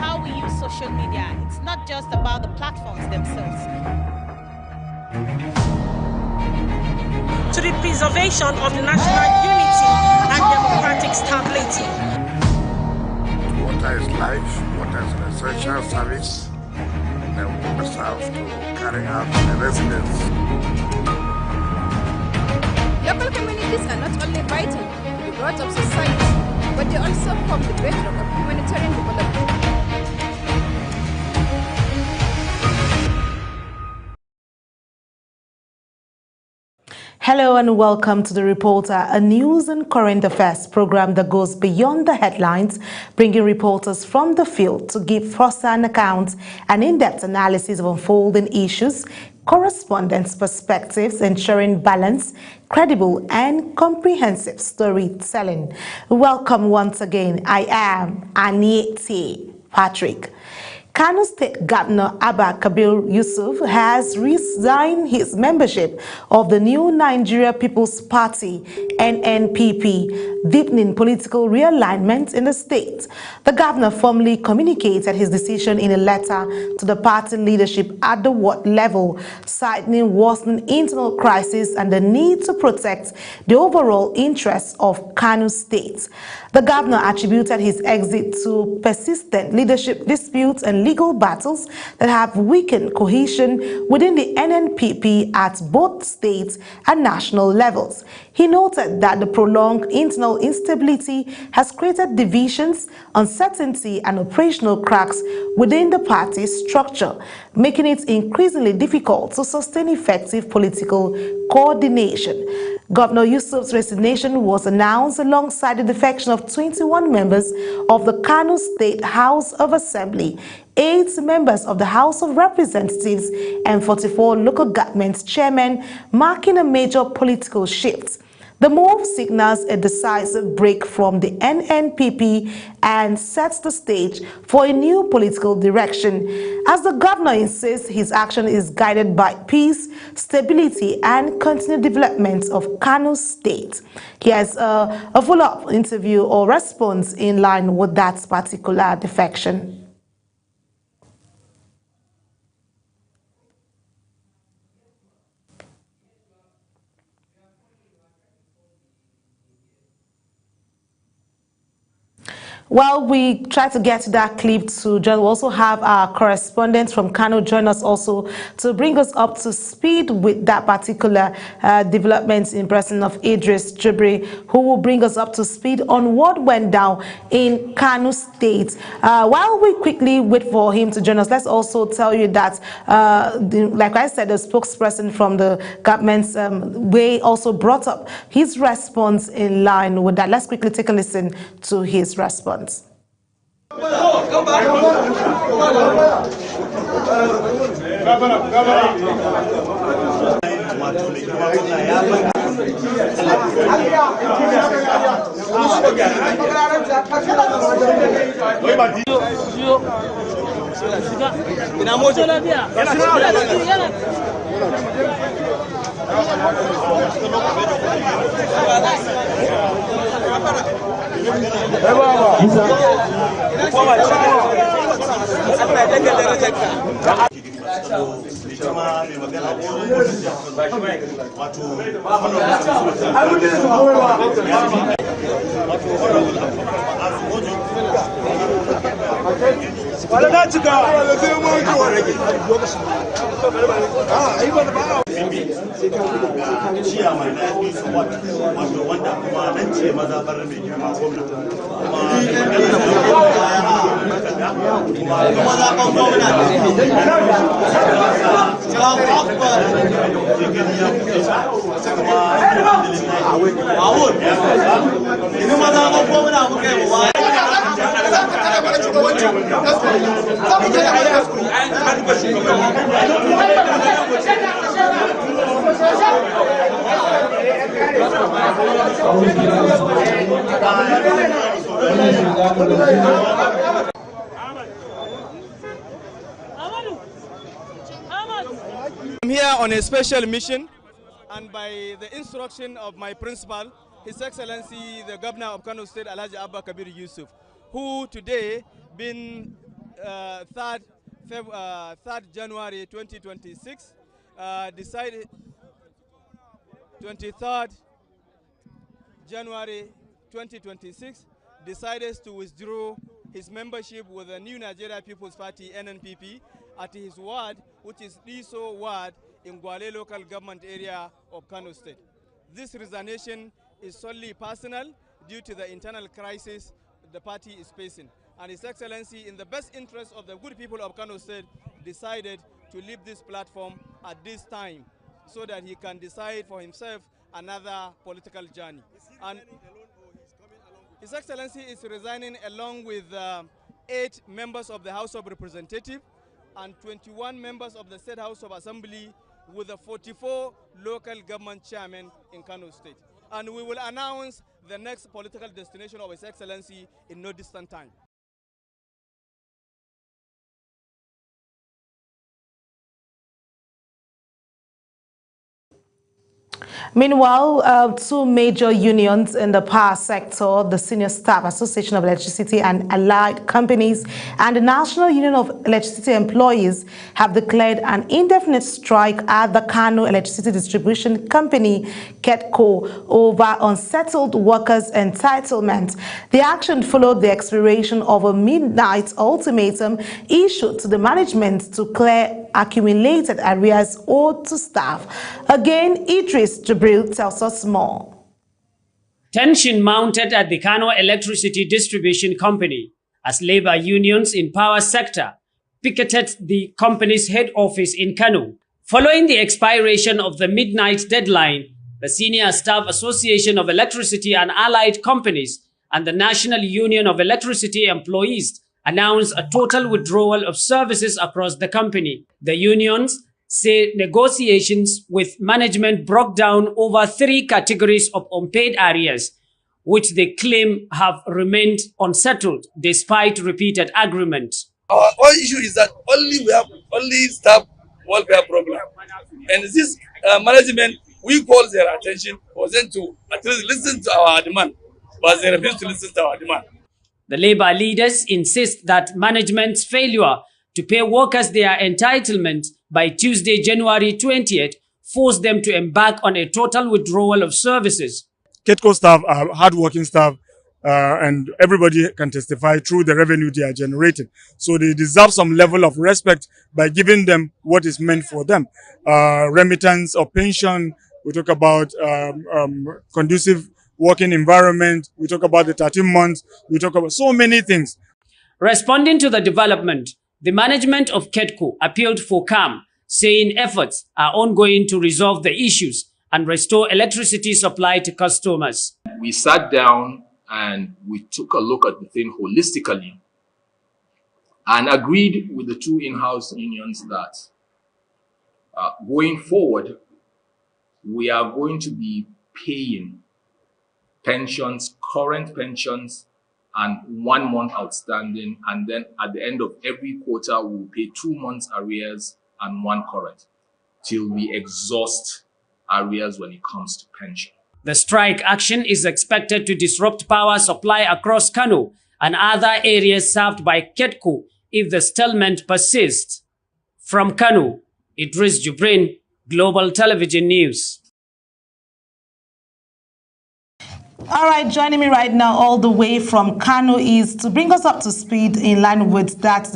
how we use social media. It's not just about the platforms themselves. To the preservation of the national unity and democratic stability. Water is life, water is an essential service, and water serves to carry out the residents. Local communities are not only vital to the growth of society, but they also form the bedrock of humanitarian development. Hello and welcome to The Reporter, a news and current affairs program that goes beyond the headlines, bringing reporters from the field to give first-hand accounts and in-depth analysis of unfolding issues, correspondence perspectives, ensuring balanced, credible and comprehensive storytelling. Welcome once again. I am Aniete Patrick. Kano State Governor Abba Kabir Yusuf has resigned his membership of the new Nigeria People's Party, NNPP, deepening political realignment in the state. The governor formally communicated his decision in a letter to the party leadership at the ward level, citing worsening internal crisis and the need to protect the overall interests of Kano State. The governor attributed his exit to persistent leadership disputes and legal battles that have weakened cohesion within the NNPP at both state and national levels. He noted that the prolonged internal instability has created divisions, uncertainty, and operational cracks within the party's structure, making it increasingly difficult to sustain effective political coordination. Governor Yusuf's resignation was announced alongside the defection of 21 members of the Kano State House of Assembly, 8 members of the House of Representatives, and 44 local government chairmen, marking a major political shift. The move signals a decisive break from the NNPP and sets the stage for a new political direction. As the governor insists, his action is guided by peace, stability, and continued development of Kano State. He has a follow-up interview or response in line with that particular defection. While we try to get to that clip to join, we also have our correspondent from Kano join us also to bring us up to speed with that particular development in person of Idris Jibri, who will bring us up to speed on what went down in Kano State. While we quickly wait for him to join us, let's also tell you that, like I said, the spokesperson from the government's way also brought up his response in line with that. Let's quickly take a listen to his response. I'm here on a special mission, and by the instruction of my principal, His Excellency the Governor of Kano State, Alhaji Abba Kabir Yusuf, who today been 3rd January 2026, decided 23rd January 2026, decided to withdraw his membership with the New Nigeria People's Party, NNPP, at his ward, which is Diso ward in Gwale local government area of Kano State. This resignation is solely personal due to the internal crisis the party is facing. And His Excellency, in the best interest of the good people of Kano State, decided to leave this platform at this time so that he can decide for himself another political journey. And His Excellency is resigning along with 8 members of the House of Representatives and 21 members of the State House of Assembly, with the 44 local government chairmen in Kano State. And we will announce the next political destination of His Excellency in no distant time. Meanwhile, 2 major unions in the power sector, the Senior Staff Association of Electricity and Allied Companies and the National Union of Electricity Employees, have declared an indefinite strike at the Kano Electricity Distribution Company, KEDCO, over unsettled workers' entitlement. The action followed the expiration of a midnight ultimatum issued to the management to clear accumulated arrears owed to staff. Again, Idris Jibril tells us more. Tension mounted at the Kano Electricity Distribution Company as labor unions in power sector picketed the company's head office in Kano. Following the expiration of the midnight deadline, the Senior Staff Association of Electricity and Allied Companies and the National Union of Electricity Employees announced a total withdrawal of services across the company. The unions say negotiations with management broke down over 3 categories of unpaid arrears, which they claim have remained unsettled despite repeated agreements. Our only issue is that we have staff welfare problem, and this management, we call their attention for them to at least listen to our demand, but they refuse to listen to our demand. The labor leaders insist that management's failure to pay workers their entitlement by Tuesday, January 20th, forced them to embark on a total withdrawal of services. KEDCO staff are hardworking staff, and everybody can testify through the revenue they are generating. So they deserve some level of respect by giving them what is meant for them. Remittance of pension, we talk about conducive working environment, we talk about the 13 months, we talk about so many things. Responding to the development, the management of KEDCO appealed for calm, saying efforts are ongoing to resolve the issues and restore electricity supply to customers. We sat down and we took a look at the thing holistically and agreed with the 2 in-house unions that going forward, we are going to be paying pensions, current pensions, and 1 month outstanding, and then at the end of every quarter, we'll pay 2 months arrears and 1 current till we exhaust arrears when it comes to pension. The strike action is expected to disrupt power supply across Kano and other areas served by KEDCO if the stalemate persists. From Kano, Idris Jubrin, Global Television News. All right, joining me right now all the way from Kano is to bring us up to speed in line with that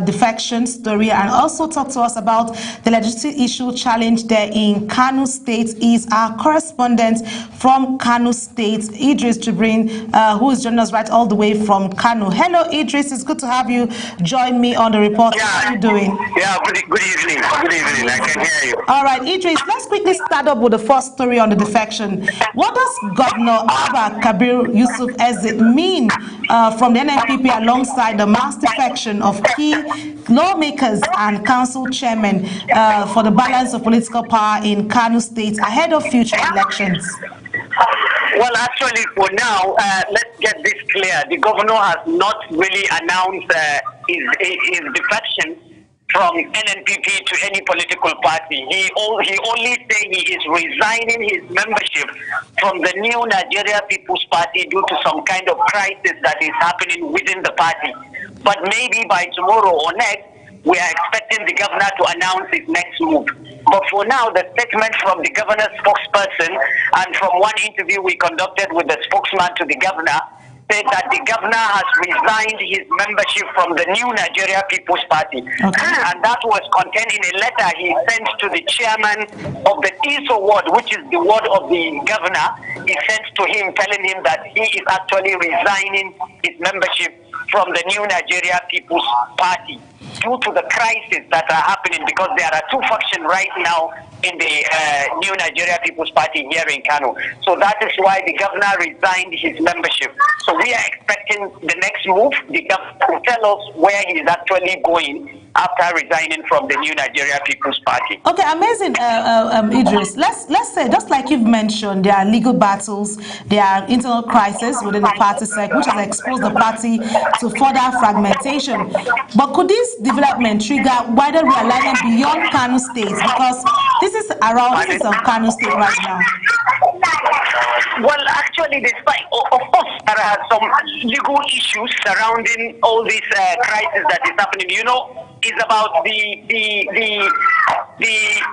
defection story and also talk to us about the legislative issue challenge there in Kano State is our correspondent from Kano State, Idris Jibrin, who is joining us right all the way from Kano. Hello, Idris. It's good to have you join me on the report. Yeah. How are you doing? Yeah, good evening. Good evening. I can hear you. All right, Idris, let's quickly start up with the first story on the defection. What does Governor Abba Kabir Yusuf Ezit mean from the NNPP alongside the mass defection of key lawmakers and council chairmen for the balance of political power in Kano State ahead of future elections? Well, actually, for now, let's get this clear. The governor has not really announced his defection from NNPP to any political party. He only said he is resigning his membership from the New Nigeria People's Party due to some kind of crisis that is happening within the party. But maybe by tomorrow or next, we are expecting the governor to announce his next move. But for now, the statement from the governor's spokesperson and from one interview we conducted with the spokesman to the governor said that the governor has resigned his membership from the New Nigeria People's Party. Okay. And that was contained in a letter he sent to the chairman of the ISO ward, which is the ward of the governor. He sent to him telling him that he is actually resigning his membership from the New Nigeria People's Party due to the crisis that are happening, because there are two factions right now in the New Nigeria People's Party here in Kano. So that is why the governor resigned his membership. So we are expecting the next move. The governor will tell us where he is actually going after resigning from the New Nigeria People's Party. Okay, amazing, Idris. Let's say, just like you've mentioned, there are legal battles, there are internal crises within the party sector, which has exposed the party to further fragmentation. But could this development trigger wider realignment beyond Kano State? Because this is Kano State right now. Well, actually, despite, of course, there are some legal issues surrounding all this crisis that is happening. You know, it's about the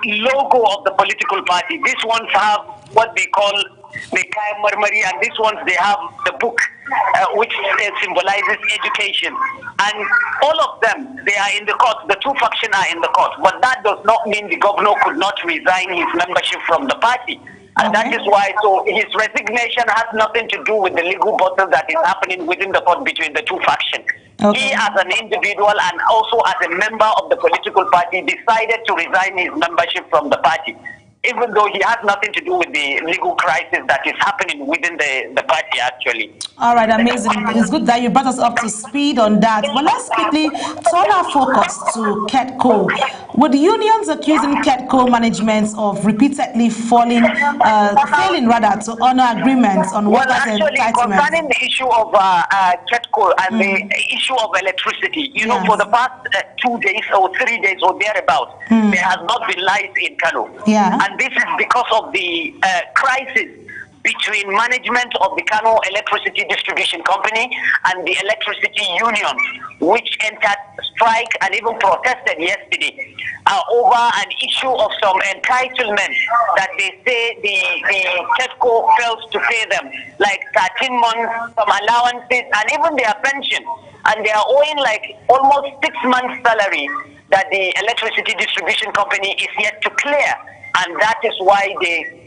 logo of the political party. These ones have what they call Mekai Marmari, and these ones, they have the book, which symbolizes education. And all of them, they are in the court. The two factions are in the court. But that does not mean the governor could not resign his membership from the party. And that is why, so his resignation has nothing to do with the legal battle that is happening within the court between the two factions. Okay. He, as an individual and also as a member of the political party, decided to resign his membership from the party, even though he has nothing to do with the legal crisis that is happening within the party, actually. All right, amazing. It's good that you brought us up to speed on that. But let's quickly turn our focus to KETCO. With the unions accusing KETCO management of repeatedly failing to honor agreements on workers' entitlements. Concerning the issue of KETCO and the issue of electricity, you know, for the past 2 days or 3 days or thereabouts, there has not been light in Kano. Yeah. And this is because of the crisis between management of the Kano Electricity Distribution Company and the electricity union, which entered strike and even protested yesterday over an issue of some entitlements that they say the KETCO fails to pay them, like 13 months, some allowances, and even their pension. And they are owing like almost 6 months' salary that the Electricity Distribution Company is yet to clear. And that is why they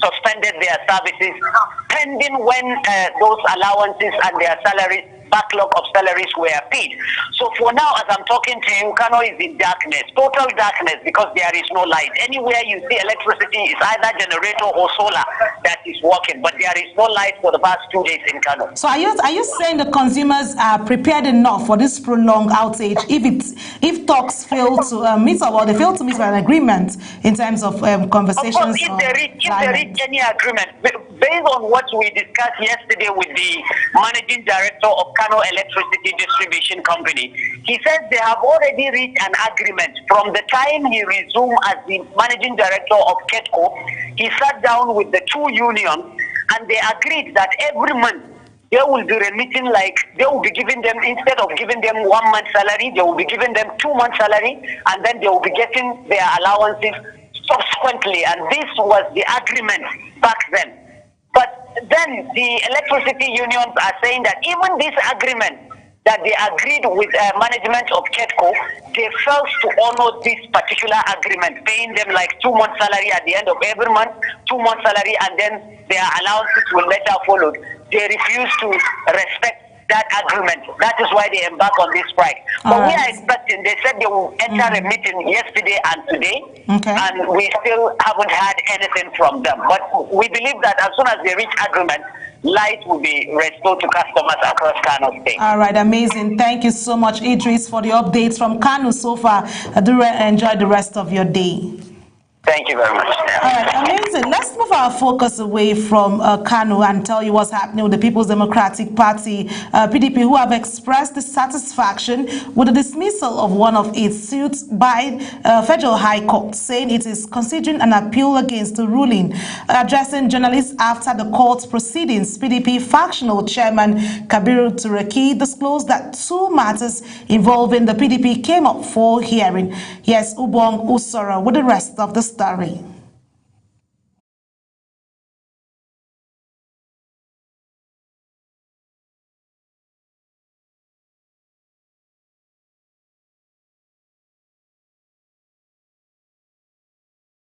suspended their services pending when those allowances and their salaries, backlog of salaries, were paid. So for now, as I'm talking to you, Kano is in darkness, total darkness, because there is no light. Anywhere you see electricity is either generator or solar that is working, but there is no light for the past 2 days in Kano. So are you saying the consumers are prepared enough for this prolonged outage if talks fail to meet or they fail to meet an agreement in terms of conversations? Of course, if they reach any agreement, based on what we discussed yesterday with the managing director of Kano Electricity Distribution Company, he says they have already reached an agreement. From the time he resumed as the managing director of KETCO, he sat down with the two unions and they agreed that every month they will be remitting, like they will be giving them, instead of giving them 1 month salary, they will be giving them 2 months salary, and then they will be getting their allowances subsequently. And this was the agreement back then. But then the electricity unions are saying that even this agreement that they agreed with management of KETCO, they failed to honor this particular agreement, paying them like 2 months salary at the end of every month, 2 months salary, and then their allowances will later follow. They refuse to respect that agreement. That is why they embark on this strike. But we are expecting, they said they will enter a meeting yesterday and today, and we still haven't had anything from them. But we believe that as soon as they reach agreement, light will be restored to customers across Kano State. All right, amazing. Thank you so much, Idris, for the updates from Kano so far. Do enjoy the rest of your day. Thank you very much. All right, amazing. Let's move our focus away from Kano and tell you what's happening with the People's Democratic Party, PDP, who have expressed dissatisfaction with the dismissal of one of its suits by Federal High Court, saying it is considering an appeal against the ruling. Addressing journalists after the court proceedings, PDP factional chairman Kabiru Turaki disclosed that two matters involving the PDP came up for hearing. Yes, Ubong Usoro with the rest of the story.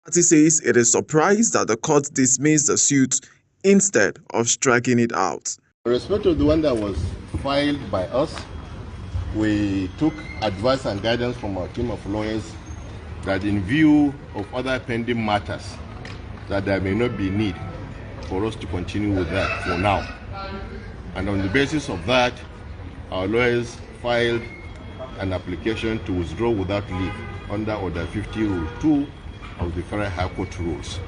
Party says it is surprised that the court dismissed the suit instead of striking it out. With respect to the one that was filed by us, we took advice and guidance from our team of lawyers that in view of other pending matters, that there may not be need for us to continue with that for now. And on the basis of that, our lawyers filed an application to withdraw without leave under Order 50 Rule 2 of the Federal High Court rules.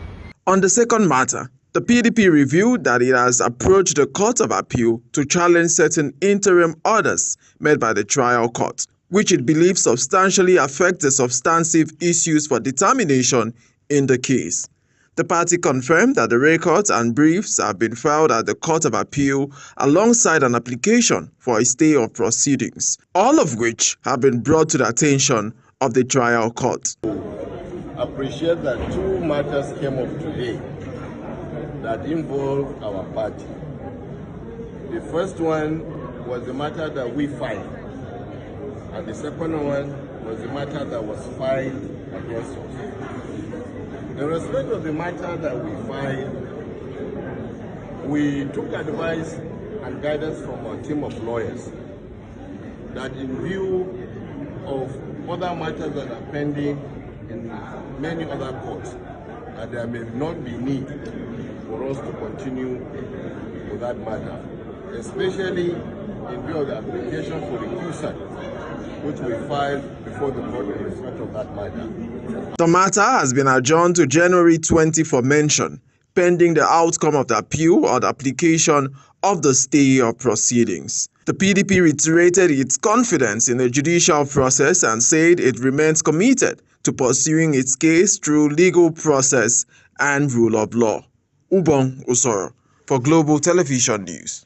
On the second matter, the PDP revealed that it has approached the Court of Appeal to challenge certain interim orders made by the trial court, which it believes substantially affect the substantive issues for determination in the case. The party confirmed that the records and briefs have been filed at the Court of Appeal alongside an application for a stay of proceedings, all of which have been brought to the attention of the trial court. Appreciate that two matters came up today that involve our party. The first one was the matter that we filed, and the second one was the matter that was filed against us. In respect of the matter that we filed, we took advice and guidance from our team of lawyers that in view of other matters that are pending in many other courts, that there may not be need for us to continue with that matter, especially in view of the application for the QSAT, which we filed before the court in respect of that matter. The matter has been adjourned to January 20 for mention, pending the outcome of the appeal or the application of the stay of proceedings. The PDP reiterated its confidence in the judicial process and said it remains committed to pursuing its case through legal process and rule of law. Ubong Usoro for Global Television News.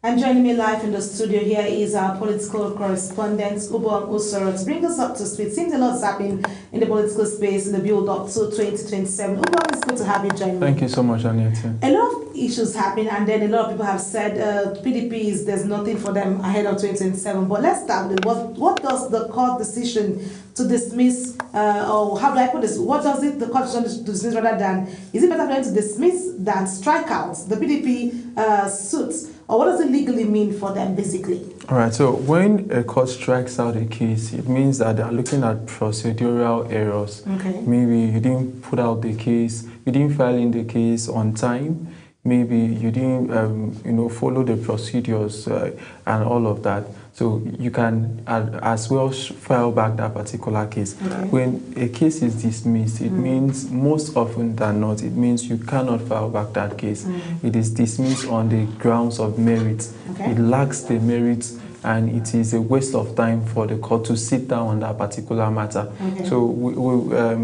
And joining me live in the studio here is our political correspondent, Ubong Usoro, to bring us up to speed. Seems a lot's happening in the political space in the build-up to 2027. Ubong, it's good to have you join me. Thank you so much, Anita. A lot of issues happen, and then a lot of people have said PDP there's nothing for them ahead of 2027. But let's start with what does the court decision to dismiss, or how do I put this? What does the court decision to dismiss rather than, is it better for them to dismiss than strike out the PDP suits? Or what does it legally mean for them, basically? All right, so when a court strikes out a case, it means that they are looking at procedural errors. Okay. Maybe you didn't put out the case, you didn't file in the case on time, maybe you didn't follow the procedures and all of that. So you can as well file back that particular case. Okay. When a case is dismissed, it means most often than not, it means you cannot file back that case. It is dismissed on the grounds of merit. Okay. It lacks the merit, and it is a waste of time for the court to sit down on that particular matter. Okay. So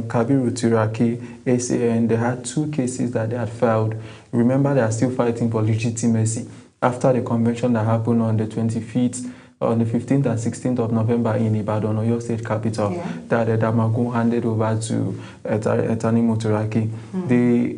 Kabiru Turaki, SAN, they had two cases that they had filed. Remember, they are still fighting for legitimacy after the convention that happened on the 25th, on the 15th and 16th of November in Ibadan, Oyo State Capital, that Damagun handed over to Tanimu Turaki.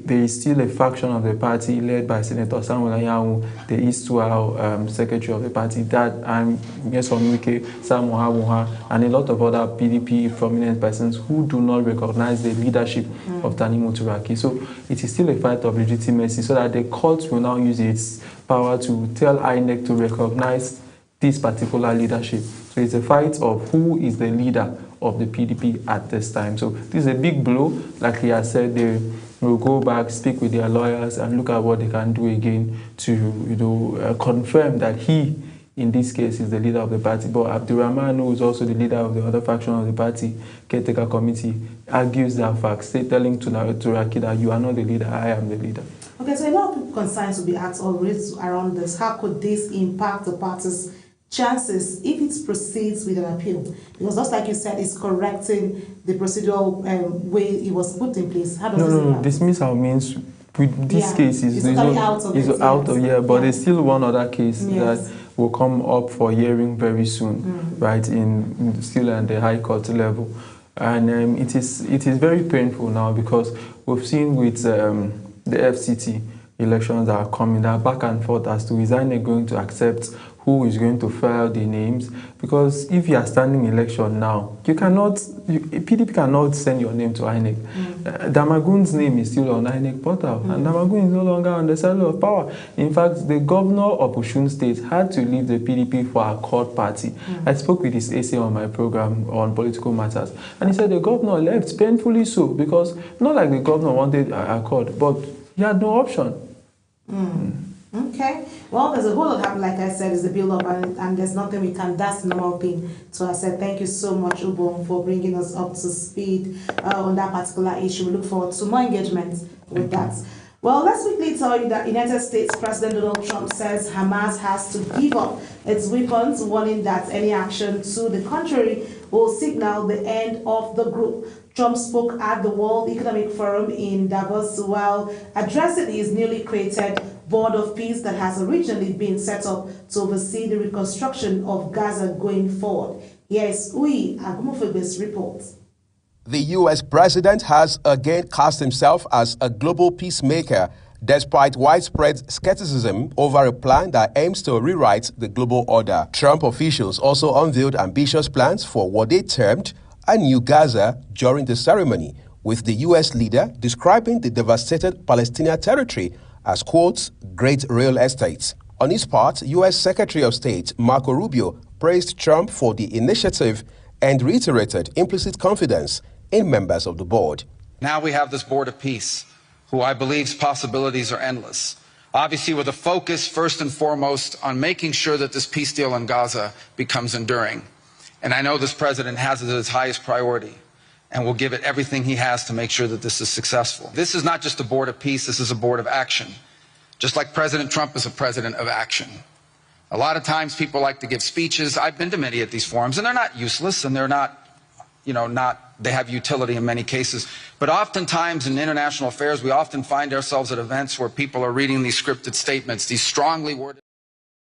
There is still a faction of the party led by Senator Samuel Anyanwu, the East-Wal secretary of the party, that and Nyesom Wike, Sam Moha, and a lot of other PDP prominent persons who do not recognize the leadership of Tanimu Turaki. So it is still a fight of legitimacy, so that the court will now use its power to tell INEC to recognize this particular leadership. So it's a fight of who is the leader of the PDP at this time. So this is a big blow. Like he has said, they will go back, speak with their lawyers, and look at what they can do again to confirm that he in this case is the leader of the party. But Abdurrahman, who is also the leader of the other faction of the party, caretaker committee, argues that fact, telling Turaki that you are not the leader, I am the leader. Okay, so a lot of concerns will be asked or raised around this. How could this impact the party's chances if it proceeds with an appeal? Because just like you said, it's correcting the procedural way it was put in place. How does this impact? Dismissal means with this case is out of but there's still one other case that will come up for hearing very soon, right, still at the High Court level. And it is very painful now because we've seen with the FCT elections that are coming, that back and forth as to is INEC going to accept who is going to file the names, because if you are standing election now, PDP cannot send your name to INEC. Damagun's name is still on INEC portal, and Damagun is no longer on the center of power. In fact, the governor of Osun State had to leave the PDP for a court party. I spoke with his AC on my program on political matters, and he said the governor left, painfully so, because not like the governor wanted a court, but he had no option. Okay. Well, there's a whole lot happening, like I said, is the build-up, and there's nothing we can, that's the normal thing. So I said, thank you so much, Ubong, for bringing us up to speed on that particular issue. We look forward to more engagement with that. Well, let's quickly tell you that United States President Donald Trump says Hamas has to give up its weapons, warning that any action to the contrary will signal the end of the group. Trump spoke at the World Economic Forum in Davos while addressing his newly created Board of Peace that has originally been set up to oversee the reconstruction of Gaza going forward. Here is Uyi Agumofebe's report. The U.S. president has again cast himself as a global peacemaker despite widespread skepticism over a plan that aims to rewrite the global order. Trump officials also unveiled ambitious plans for what they termed a new Gaza during the ceremony, with the U.S. leader describing the devastated Palestinian territory as, quote, great real estate. On his part, U.S. Secretary of State Marco Rubio praised Trump for the initiative and reiterated implicit confidence in members of the board. Now we have this Board of Peace, who I believe's possibilities are endless. Obviously with a focus first and foremost on making sure that this peace deal in Gaza becomes enduring. And I know this president has it as his highest priority and will give it everything he has to make sure that this is successful. This is not just a board of peace, this is a board of action. Just like President Trump is a president of action. A lot of times people like to give speeches. I've been to many of these forums, and they're not useless, and they're not, they have utility in many cases. But oftentimes in international affairs, we often find ourselves at events where people are reading these scripted statements, these strongly worded.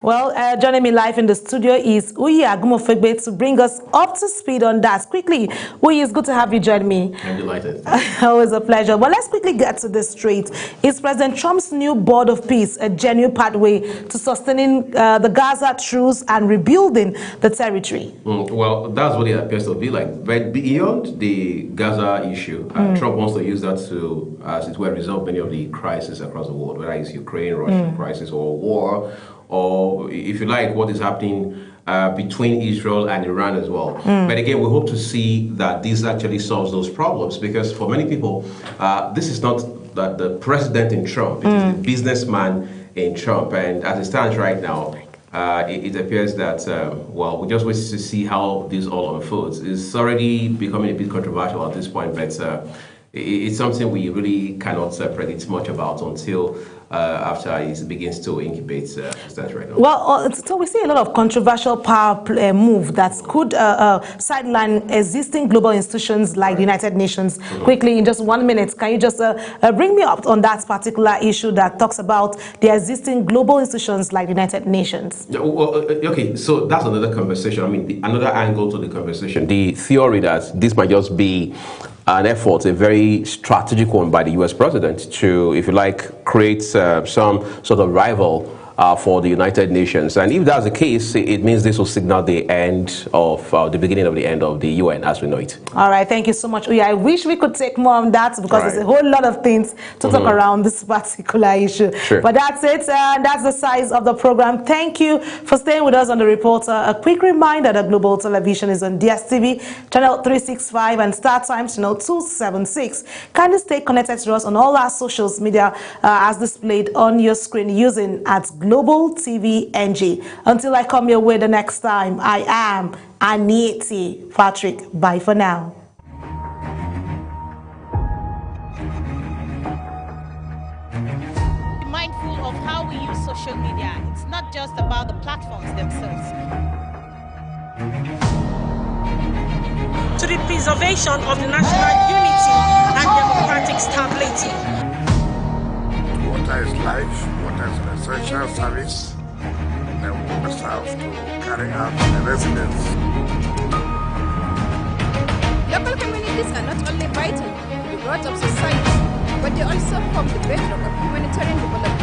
Well, joining me live in the studio is Uyi Agumofegbe to bring us up to speed on that. Quickly, Uyi, it's good to have you join me. I'm delighted. Always a pleasure. Well, let's quickly get to this straight. Is President Trump's new Board of Peace a genuine pathway to sustaining the Gaza truce and rebuilding the territory? Well, that's what it appears to be like. But beyond the Gaza issue, Trump wants to use that to, as it were, resolve many of the crises across the world, whether it's Ukraine, Russia crisis, or war, or if you like, what is happening between Israel and Iran as well. But again, we hope to see that this actually solves those problems, because for many people, this is not the president in Trump, it is the businessman in Trump. And as it stands right now, it appears that, well, we just wait to see how this all unfolds. It's already becoming a bit controversial at this point, but it's something we really cannot predict much about until after it begins to incubate that right now. Well, so we see a lot of controversial power move that could sideline existing global institutions like the United Nations. Quickly, in just 1 minute, can you just bring me up on that particular issue that talks about the existing global institutions like the United Nations? Well, okay, so that's another conversation. I mean, another angle to the conversation. The theory that this might just be an effort, a very strategic one by the U.S. president to, if you like, create some sort of rival for the United Nations. And if that's the case, it means this will signal the end of, the beginning of the end of the UN as we know it. All right, thank you so much, Uyi. I wish we could take more on that because there's a whole lot of things to talk around this particular issue. But that's it, and that's the size of the program. Thank you for staying with us on The Reporter. A quick reminder that Global Television is on DSTV, channel 365, and Star Times, channel 276. Kindly stay connected to us on all our social media as displayed on your screen using @Global Noble TV NG. Until I come your way the next time, I am Anieti Patrick. Bye for now. Be mindful of how we use social media. It's not just about the platforms themselves. To the preservation of the national unity and democratic stability. Water is life, water is an essential service that we must have to carry out the residents. Local communities are not only vital to the growth of society, but they also form the bedrock of humanitarian development.